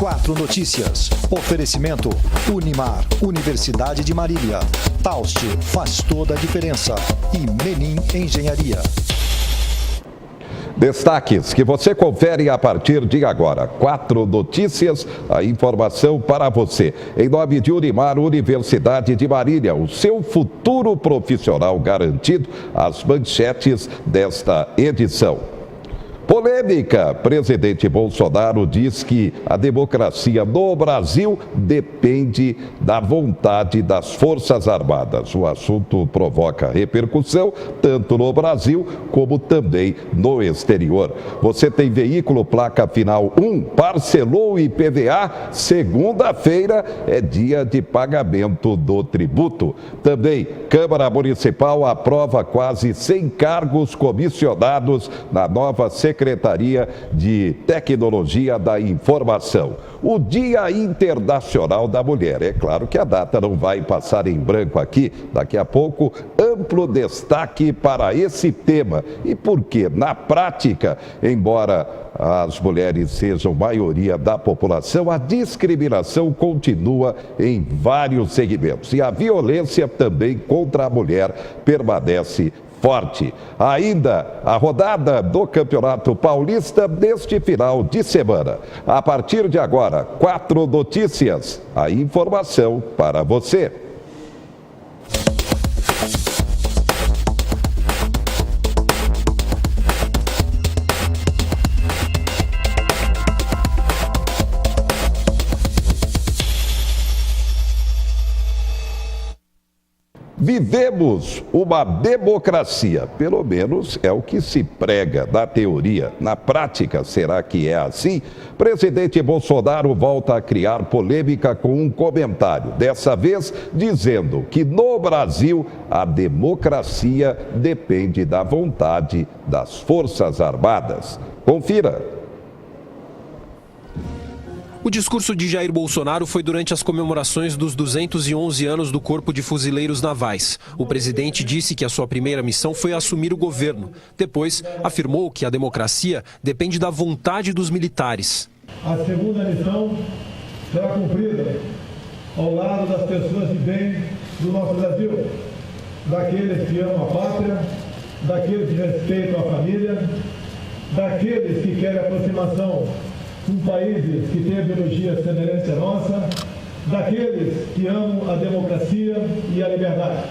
4 Notícias. Oferecimento Unimar, Universidade de Marília. Taust faz toda a diferença. E Menin Engenharia. Destaques que você confere a partir de agora. 4 Notícias, a informação para você. Em nome de Unimar, Universidade de Marília, o seu futuro profissional garantido, as manchetes desta edição. Polêmica. Presidente Bolsonaro diz que a democracia no Brasil depende da vontade das Forças Armadas. O assunto provoca repercussão tanto no Brasil como também no exterior. Você tem veículo placa final 1, parcelou o IPVA, segunda-feira é dia de pagamento do tributo. Também, Câmara Municipal aprova quase 100 cargos comissionados na nova Secretaria de Tecnologia da Informação. O Dia Internacional da Mulher. É claro que a data não vai passar em branco aqui. Daqui a pouco, amplo destaque para esse tema. E por quê? Na prática, embora as mulheres sejam maioria da população, a discriminação continua em vários segmentos. E a violência também contra a mulher permanece forte. Ainda a rodada do Campeonato Paulista deste final de semana. A partir de agora, 4 Notícias, a informação para você. Vivemos uma democracia, pelo menos é o que se prega na teoria. Na prática, será que é assim? Presidente Bolsonaro volta a criar polêmica com um comentário, dessa vez dizendo que no Brasil a democracia depende da vontade das Forças Armadas. Confira. O discurso de Jair Bolsonaro foi durante as comemorações dos 211 anos do Corpo de Fuzileiros Navais. O presidente disse que a sua primeira missão foi assumir o governo. Depois, afirmou que a democracia depende da vontade dos militares. A segunda missão será cumprida ao lado das pessoas de bem do nosso Brasil, daqueles que amam a pátria, daqueles que respeitam a família, daqueles que querem aproximação com países que têm biologia semelhante à nossa, daqueles que amam a democracia e a liberdade.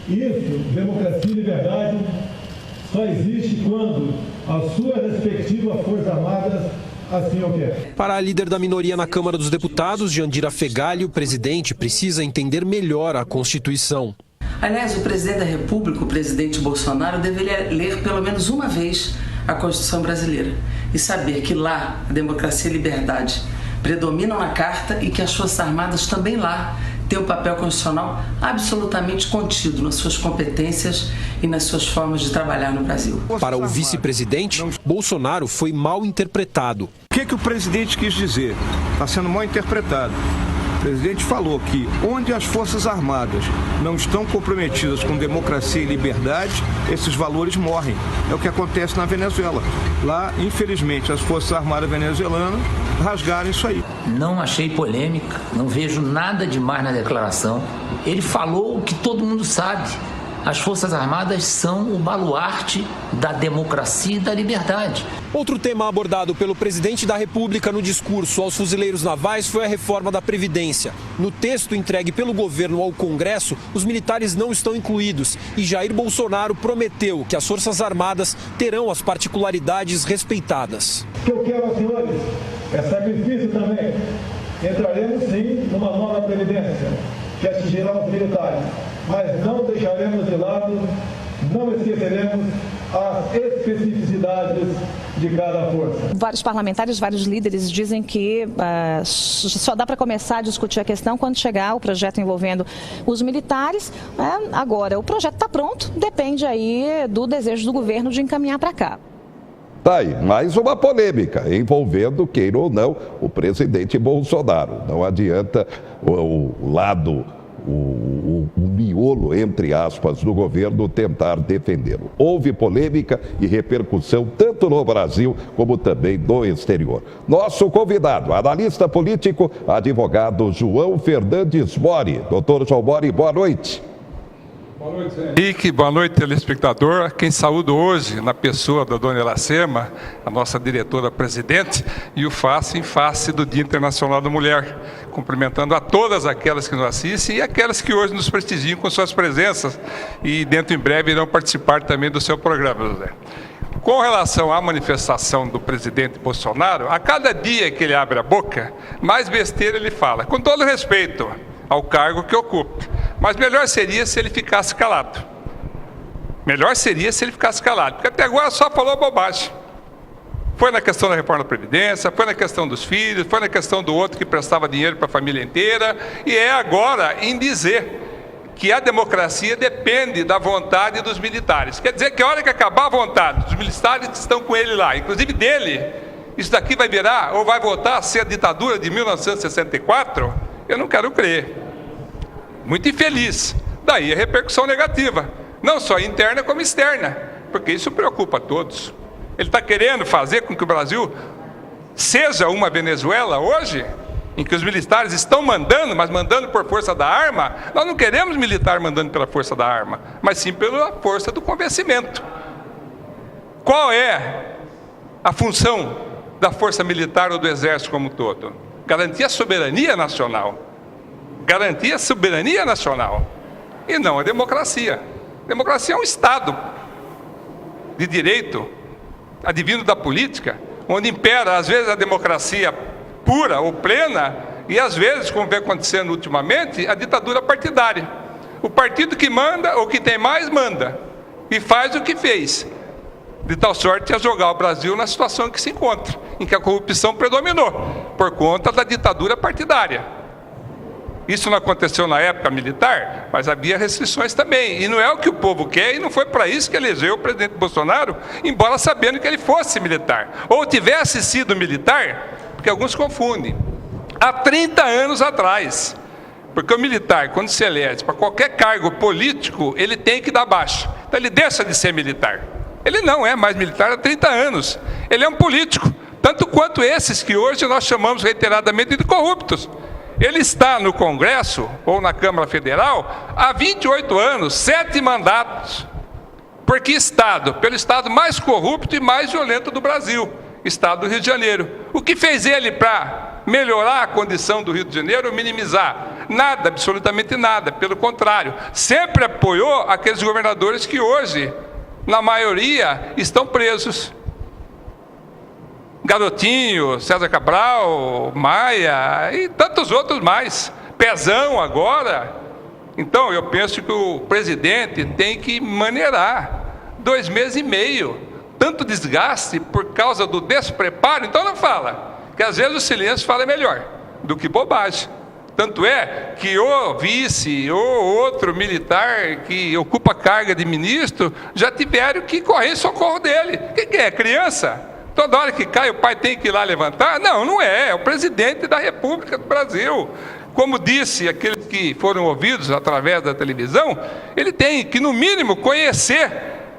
Isso, democracia e liberdade, só existe quando as suas respectivas Forças Armadas assim o querem. Para a líder da minoria na Câmara dos Deputados, Jandira Fegali, o presidente precisa entender melhor a Constituição. Aliás, o presidente da República, o presidente Bolsonaro, deveria ler pelo menos uma vez a Constituição brasileira e saber que lá a democracia e a liberdade predominam na Carta e que as Forças Armadas também lá têm um papel constitucional absolutamente contido nas suas competências e nas suas formas de trabalhar no Brasil. Para o vice-presidente, Bolsonaro foi mal interpretado. O que o presidente quis dizer? Está sendo mal interpretado. O presidente falou que onde as Forças Armadas não estão comprometidas com democracia e liberdade, esses valores morrem. É o que acontece na Venezuela. Lá, infelizmente, as Forças Armadas venezuelanas rasgaram isso aí. Não achei polêmica, não vejo nada demais na declaração. Ele falou o que todo mundo sabe. As Forças Armadas são o baluarte da democracia e da liberdade. Outro tema abordado pelo presidente da República no discurso aos fuzileiros navais foi a reforma da Previdência. No texto entregue pelo governo ao Congresso, os militares não estão incluídos e Jair Bolsonaro prometeu que as Forças Armadas terão as particularidades respeitadas. O que eu quero, senhores, é sacrifício também. Entraremos sim numa nova Previdência que atingirá os militares, mas não deixaremos de lado, não esqueceremos as especificidades de cada força. Vários parlamentares, vários líderes dizem que só dá para começar a discutir a questão quando chegar o projeto envolvendo os militares. Agora, o projeto está pronto, depende aí do desejo do governo de encaminhar para cá. Tá aí, mais uma polêmica envolvendo, queira ou não, o presidente Bolsonaro. Não adianta o lado o miolo, entre aspas, do governo tentar defendê-lo. Houve polêmica e repercussão tanto no Brasil como também no exterior. Nosso convidado, analista político, advogado João Fernandes Mori. Doutor João Mori, boa noite. Boa noite, Henrique. Boa noite, telespectador. Quem saúdo hoje na pessoa da dona Iracema, a nossa diretora-presidente, e o face em face do Dia Internacional da Mulher, cumprimentando a todas aquelas que nos assistem e aquelas que hoje nos prestigiam com suas presenças e dentro em breve irão participar também do seu programa, José. Com relação à manifestação do presidente Bolsonaro, a cada dia que ele abre a boca, mais besteira ele fala, com todo respeito ao cargo que ocupa. Mas melhor seria se ele ficasse calado. Melhor seria se ele ficasse calado, porque até agora só falou bobagem. Foi na questão da reforma da Previdência, foi na questão dos filhos, foi na questão do outro que prestava dinheiro para a família inteira, e é agora em dizer que a democracia depende da vontade dos militares. Quer dizer que a hora que acabar a vontade dos militares que estão com ele lá, inclusive dele, isso daqui vai virar ou vai voltar a ser a ditadura de 1964? Eu não quero crer. Muito infeliz. Daí a repercussão negativa, não só interna como externa, porque isso preocupa a todos. Ele está querendo fazer com que o Brasil seja uma Venezuela hoje, em que os militares estão mandando, mas mandando por força da arma. Nós não queremos militar mandando pela força da arma, mas sim pela força do convencimento. Qual é a função da força militar ou do exército como um todo? Garantir a soberania nacional. Garantir a soberania nacional e não a democracia. Democracia é um Estado de direito, advindo da política, onde impera às vezes a democracia pura ou plena e às vezes, como vem acontecendo ultimamente, a ditadura partidária. O partido que manda ou que tem mais manda e faz o que fez, de tal sorte a jogar o Brasil na situação em que se encontra, em que a corrupção predominou por conta da ditadura partidária. Isso não aconteceu na época militar, mas havia restrições também. E não é o que o povo quer, e não foi para isso que elegeu o presidente Bolsonaro, embora sabendo que ele fosse militar. Ou tivesse sido militar, porque alguns confundem. Há 30 anos atrás. Porque o militar, quando se elege para qualquer cargo político, ele tem que dar baixa. Então ele deixa de ser militar. Ele não é mais militar há 30 anos. Ele é um político, tanto quanto esses que hoje nós chamamos reiteradamente de corruptos. Ele está no Congresso, ou na Câmara Federal, há 28 anos, 7 mandatos. Por que Estado? Pelo Estado mais corrupto e mais violento do Brasil, Estado do Rio de Janeiro. O que fez ele para melhorar a condição do Rio de Janeiro, minimizar? Nada, absolutamente nada. Pelo contrário, sempre apoiou aqueles governadores que hoje, na maioria, estão presos. Garotinho, César Cabral, Maia e tantos outros mais. Pezão agora. Então, eu penso que o presidente tem que maneirar 2 meses e meio. Tanto desgaste por causa do despreparo. Então não fala, que às vezes o silêncio fala melhor do que bobagem. Tanto é que o vice ou outro militar que ocupa a carga de ministro já tiveram que correr em socorro dele. O que é? Criança? Toda hora que cai, o pai tem que ir lá levantar? Não, não é. É o presidente da República do Brasil. Como disse aqueles que foram ouvidos através da televisão, ele tem que, no mínimo, conhecer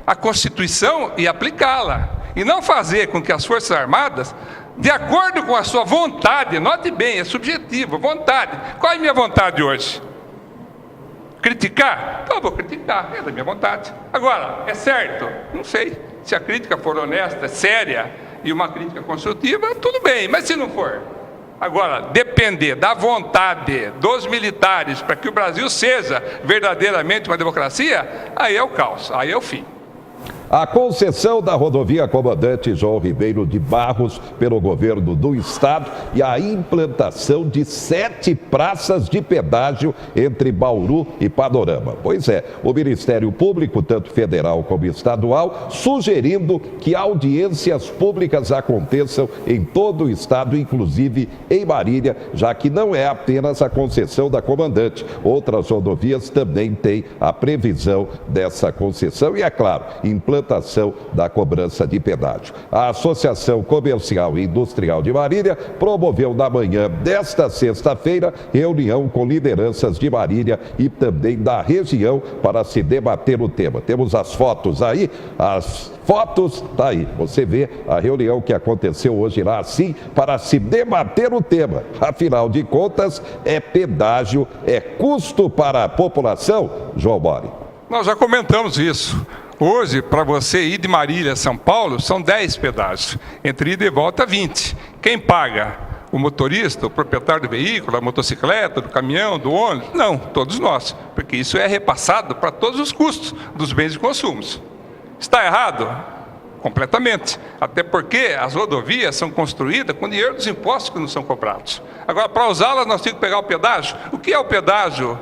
a Constituição e aplicá-la. E não fazer com que as Forças Armadas, de acordo com a sua vontade, note bem, é subjetivo, vontade. Qual é a minha vontade hoje? Criticar? Então eu vou criticar, é da minha vontade. Agora, é certo? Não sei. Se a crítica for honesta, séria e uma crítica construtiva, tudo bem, mas se não for? Agora, depender da vontade dos militares para que o Brasil seja verdadeiramente uma democracia, aí é o caos, aí é o fim. A concessão da rodovia Comandante João Ribeiro de Barros pelo governo do estado e a implantação de 7 praças de pedágio entre Bauru e Panorama. Pois é, o Ministério Público, tanto federal como estadual, sugerindo que audiências públicas aconteçam em todo o estado, inclusive em Marília, já que não é apenas a concessão da Comandante. Outras rodovias também têm a previsão dessa concessão e, é claro, implantação implantação da cobrança de pedágio. A Associação Comercial e Industrial de Marília promoveu na manhã desta sexta-feira reunião com lideranças de Marília e também da região para se debater o tema. Temos as fotos aí, tá aí. Você vê a reunião que aconteceu hoje lá, assim, para se debater o tema. Afinal de contas, é pedágio, é custo para a população, João Mori. Nós já comentamos isso. Hoje, para você ir de Marília a São Paulo, são 10 pedágios. Entre ida e volta, 20. Quem paga? O motorista, o proprietário do veículo, da motocicleta, do caminhão, do ônibus? Não, todos nós. Porque isso é repassado para todos os custos dos bens de consumo. Está errado? Completamente. Até porque as rodovias são construídas com dinheiro dos impostos que não são cobrados. Agora, para usá-las, nós temos que pegar o pedágio. O que é o pedágio?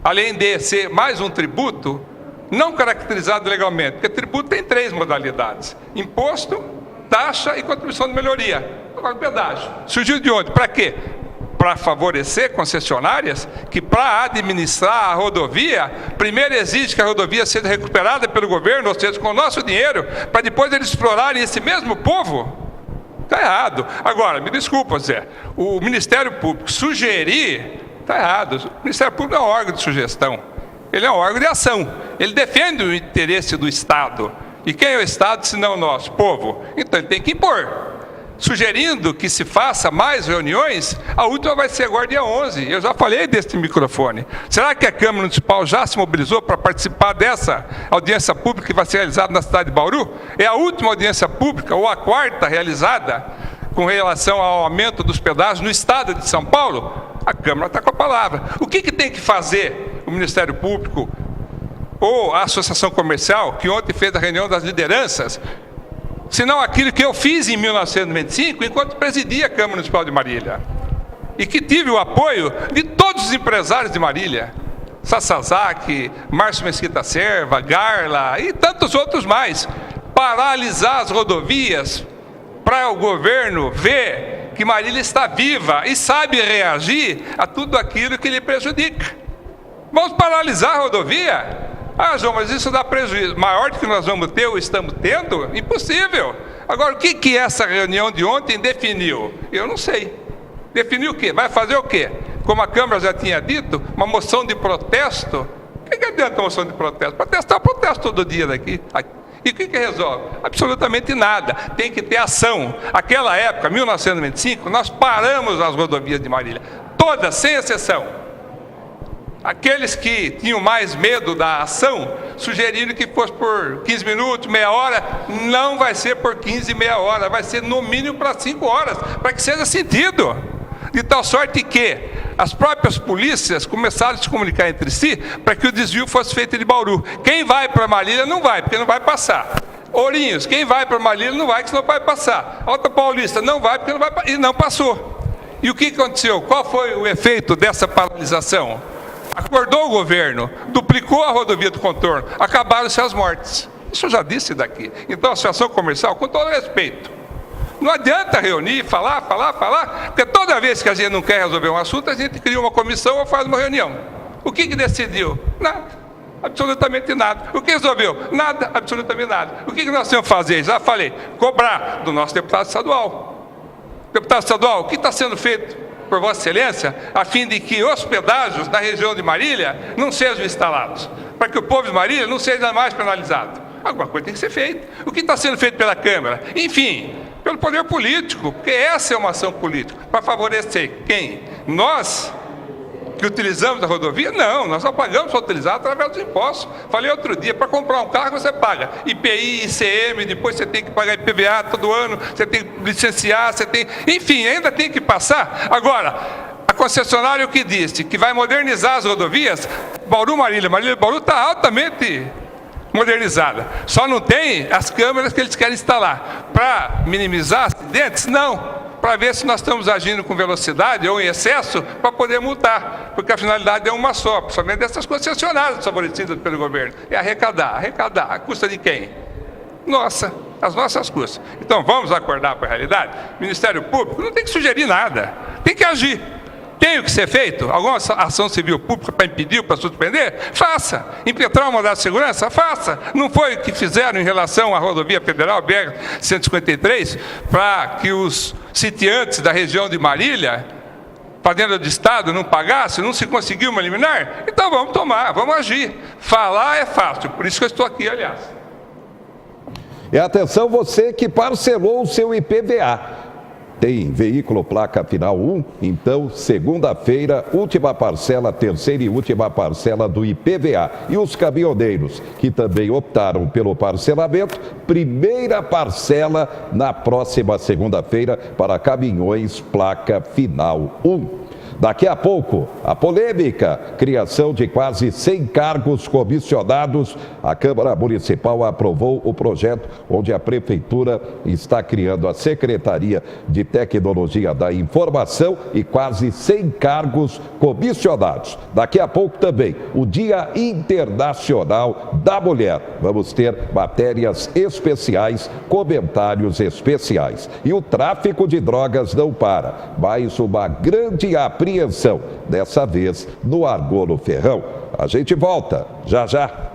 Além de ser mais um tributo, não caracterizado legalmente, porque tributo tem 3 modalidades: imposto, taxa e contribuição de melhoria. Agora, o pedágio surgiu de onde? Para quê? Para favorecer concessionárias que, para administrar a rodovia, primeiro exige que a rodovia seja recuperada pelo governo, ou seja, com o nosso dinheiro, para depois eles explorarem esse mesmo povo. Está errado. Agora, me desculpa, Zé, o Ministério Público sugerir, está errado. O Ministério Público é um órgão de sugestão, ele é um órgão de ação, ele defende o interesse do Estado. E quem é o Estado, se não o nosso povo? Então ele tem que impor. Sugerindo que se faça mais reuniões, a última vai ser agora dia 11. Eu já falei deste microfone. Será que a Câmara Municipal já se mobilizou para participar dessa audiência pública que vai ser realizada na cidade de Bauru? É a última audiência pública, ou a quarta realizada, com relação ao aumento dos pedágios no estado de São Paulo? A Câmara está com a palavra. O que tem que fazer o Ministério Público ou a Associação Comercial, que ontem fez a reunião das lideranças, senão aquilo que eu fiz em 1995, enquanto presidia a Câmara Municipal de Marília. E que tive o apoio de todos os empresários de Marília. Sasazaki, Márcio Mesquita Serva, Garla e tantos outros mais. Paralisar as rodovias para o governo ver que Marília está viva e sabe reagir a tudo aquilo que lhe prejudica. Vamos paralisar a rodovia? Ah, João, mas isso dá prejuízo maior do que nós vamos ter ou estamos tendo? Impossível. Agora, o que essa reunião de ontem definiu? Eu não sei. Definiu o quê? Vai fazer o quê? Como a Câmara já tinha dito, uma moção de protesto. O que adianta a moção de protesto? Protestar, protesto todo dia daqui. E o que resolve? Absolutamente nada. Tem que ter ação. Aquela época, 1995, nós paramos as rodovias de Marília. Todas, sem exceção. Aqueles que tinham mais medo da ação, sugeriram que fosse por 15 minutos, meia hora. Não vai ser por 15, meia hora, vai ser no mínimo para 5 horas, para que seja sentido. De tal sorte que as próprias polícias começaram a se comunicar entre si para que o desvio fosse feito de Bauru. Quem vai para Marília não vai, porque não vai passar. Ourinhos, quem vai para Marília não vai, porque senão vai passar. Alta Paulista não vai, porque não vai, e não passou. E o que aconteceu? Qual foi o efeito dessa paralisação? Acordou o governo, duplicou a rodovia do contorno, acabaram-se as mortes. Isso eu já disse daqui. Então a Associação Comercial, com todo respeito, não adianta reunir, falar, porque toda vez que a gente não quer resolver um assunto, a gente cria uma comissão ou faz uma reunião. O que decidiu? Nada. Absolutamente nada. O que resolveu? Nada, absolutamente nada. O que nós temos que fazer? Já falei, cobrar do nosso deputado estadual. Deputado estadual, o que está sendo feito por Vossa Excelência, a fim de que os pedágios da região de Marília não sejam instalados, para que o povo de Marília não seja mais penalizado? Alguma coisa tem que ser feita. O que está sendo feito pela Câmara? Enfim, pelo poder político, porque essa é uma ação política, para favorecer quem? Nós, que utilizamos a rodovia? Não, nós só pagamos para utilizar através dos impostos. Falei outro dia, para comprar um carro você paga IPI, ICM, depois você tem que pagar IPVA todo ano, você tem que licenciar, você tem... Enfim, ainda tem que passar. Agora, a concessionária o que disse? Que vai modernizar as rodovias. Bauru-Marília, Marília-Bauru está altamente modernizada. Só não tem as câmeras que eles querem instalar. Para minimizar acidentes? Não. Para ver se nós estamos agindo com velocidade ou em excesso, para poder multar, porque a finalidade é uma só, principalmente dessas concessionárias favorecidas pelo governo, é arrecadar, a custa de quem? Nossa, as nossas custas. Então vamos acordar para a realidade? O Ministério Público não tem que sugerir nada, tem que agir. Tem o que ser feito? Alguma ação civil pública para impedir, para suspender? Faça. Impetrar o mandado de segurança? Faça. Não foi o que fizeram em relação à rodovia federal BR-153 para que os sitiantes da região de Marília, para dentro do Estado, não pagassem, não se conseguiu uma liminar? Então vamos tomar, vamos agir. Falar é fácil, por isso que eu estou aqui, aliás. E atenção você que parcelou o seu IPVA. Tem veículo placa final 1, então segunda-feira, última parcela, terceira e última parcela do IPVA. E os caminhoneiros que também optaram pelo parcelamento, primeira parcela na próxima segunda-feira para caminhões placa final 1. Daqui a pouco, a polêmica criação de quase 100 cargos comissionados. A Câmara Municipal aprovou o projeto onde a Prefeitura está criando a Secretaria de Tecnologia da Informação e quase 100 cargos comissionados. Daqui a pouco também, o Dia Internacional da Mulher. Vamos ter matérias especiais, comentários especiais. E o tráfico de drogas não para. Mais uma grande apreensão, dessa vez no Argolo Ferrão. A gente volta já já.